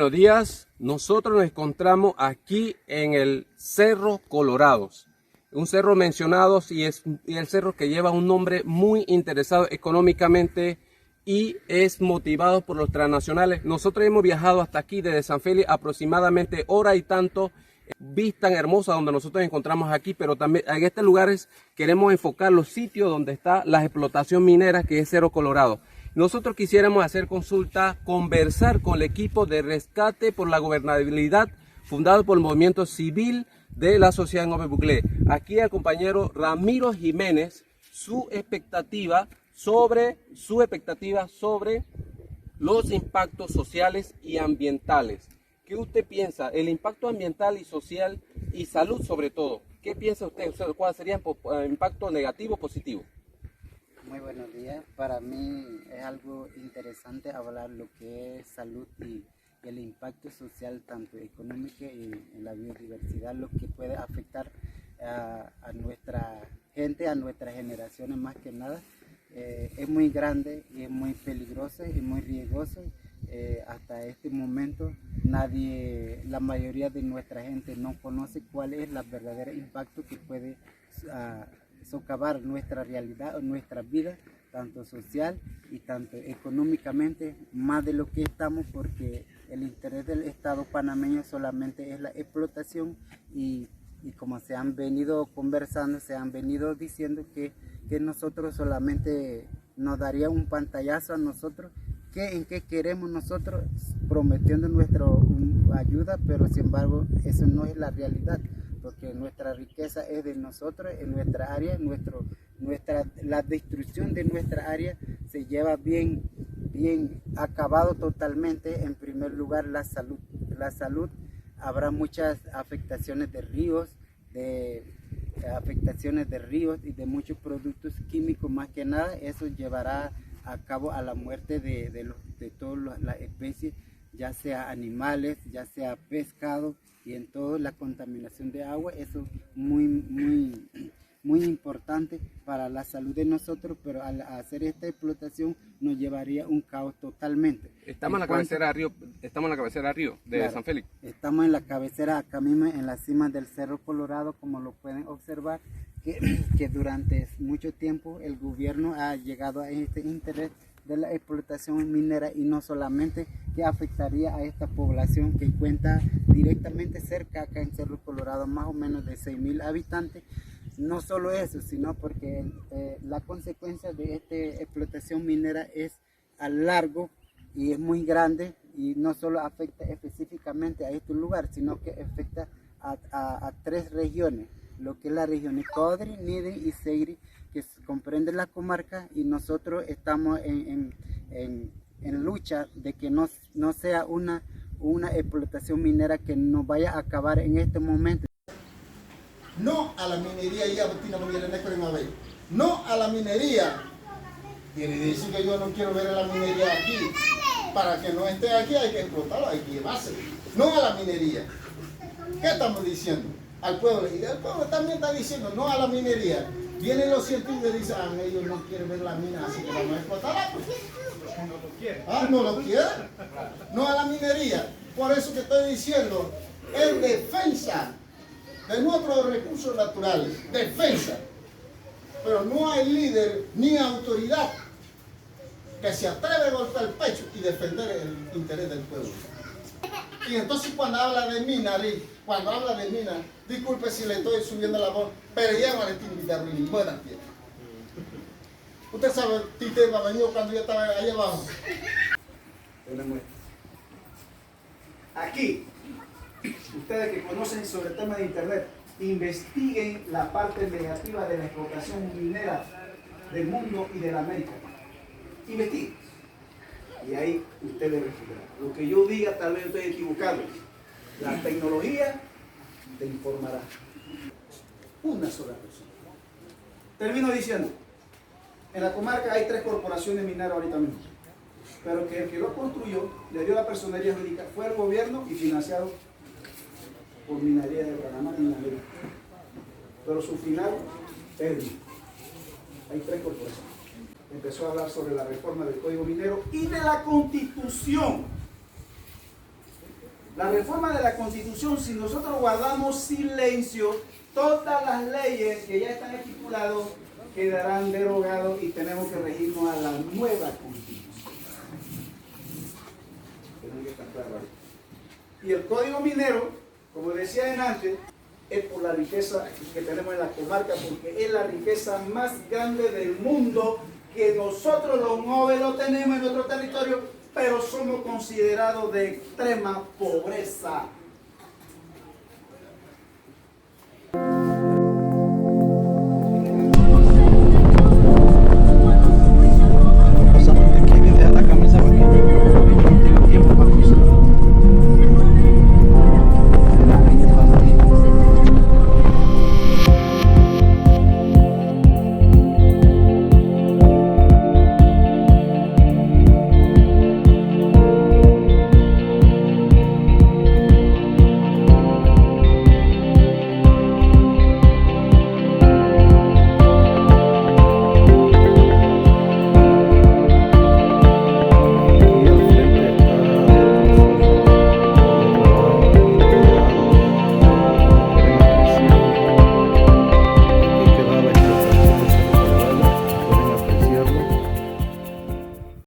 buenos días. Nosotros nos encontramos aquí en el Cerro Colorados, un cerro mencionado y es el cerro que lleva un nombre muy interesado económicamente y es motivado por los transnacionales. Nosotros hemos viajado hasta aquí desde San Félix aproximadamente hora y tanto. Vista tan hermosa donde nosotros nos encontramos aquí, pero también en estos lugares queremos enfocar los sitios donde está la explotación minera, que es Cerro Colorado. Nosotros quisiéramos hacer consulta, conversar con el equipo de rescate por la gobernabilidad fundado por el movimiento civil de la sociedad en Ope Buclé. Aquí el compañero Ramiro Jiménez, su expectativa sobre los impactos sociales y ambientales. ¿Qué usted piensa? El impacto ambiental y social y salud sobre todo. ¿Qué piensa usted? ¿Cuál sería el impacto negativo o positivo? Muy buenos días. Para mí es algo interesante hablar lo que es salud y el impacto social, tanto económico y en la biodiversidad, lo que puede afectar a nuestra gente, a nuestras generaciones más que nada. Es muy grande y es muy peligroso y muy riesgoso. Hasta este momento la mayoría de nuestra gente no conoce cuál es el verdadero impacto que puede socavar nuestra realidad o nuestra vida, tanto social y tanto económicamente, más de lo que estamos, porque el interés del Estado panameño solamente es la explotación y como se han venido conversando, se han venido diciendo que nosotros solamente nos daría un pantallazo a nosotros, en qué queremos nosotros, prometiendo nuestra ayuda, pero sin embargo eso no es la realidad, porque nuestra riqueza es de nosotros, en nuestra área, la destrucción de nuestra área se lleva bien acabado totalmente. En primer lugar, la salud, habrá muchas afectaciones de ríos, y de muchos productos químicos, más que nada. Eso llevará a cabo a la muerte de todas las especies, ya sea animales, ya sea pescado, y en toda la contaminación de agua. Eso es muy importante para la salud de nosotros, pero al hacer esta explotación nos llevaría un caos totalmente. Estamos en la cabecera de Río, de claro, San Félix. Estamos en la cabecera, acá mismo en la cima del Cerro Colorado, como lo pueden observar, que durante mucho tiempo el gobierno ha llegado a este interés de la explotación minera, y no solamente que afectaría a esta población que cuenta directamente cerca acá en Cerro Colorado, más o menos de 6,000 habitantes. No solo eso, sino porque la consecuencia de esta explotación minera es a largo y es muy grande, y no solo afecta específicamente a este lugar, sino que afecta a 3 regiones, lo que es la región de Codri, Nidri y Segri, que comprende la comarca, y nosotros estamos en lucha de que no sea una explotación minera que nos vaya a acabar en este momento. No a la minería, no a la minería. Quiere decir que yo no quiero ver a la minería aquí. Para que no esté aquí hay que explotarlo, hay que llevarse. No a la minería. ¿Qué estamos diciendo? Al pueblo. Y el pueblo también está diciendo no a la minería. Vienen los científicos y dicen, ellos no quieren ver la mina, así que vamos a explotarla. No lo quieren. No lo quieren. No a la minería. Por eso que estoy diciendo, en defensa de nuestros recursos naturales, defensa. Pero no hay líder ni autoridad que se atreve a golpear el pecho y defender el interés del pueblo. Y entonces cuando habla de mina, disculpe si le estoy subiendo la voz, pero ya Valentín Villarruel, buenas tierras. Usted sabe, Tite Babaño, cuando yo estaba ahí abajo. Aquí, ustedes que conocen sobre el tema de internet, investiguen la parte negativa de la explotación minera del mundo y de la América. Investiguen. Y ahí ustedes responderán. Lo que yo diga tal vez estoy equivocado. La tecnología te informará. Una sola persona. Termino diciendo, en la comarca hay 3 corporaciones mineras ahorita mismo, pero que el que lo construyó, le dio la personería jurídica, fue el gobierno y financiado por Minería de Panamá y Minería. Pero su final es hay 3 corporaciones. Empezó a hablar sobre la reforma del Código Minero y de la Constitución. La reforma de la Constitución, si nosotros guardamos silencio, todas las leyes que ya están estipuladas quedarán derogadas y tenemos que regirnos a la nueva Constitución. Tiene que estar claro ahí. Y el Código Minero, como decía antes, es por la riqueza que tenemos en la comarca, porque es la riqueza más grande del mundo, que nosotros los nobles lo tenemos en nuestro territorio, pero somos considerados de extrema pobreza.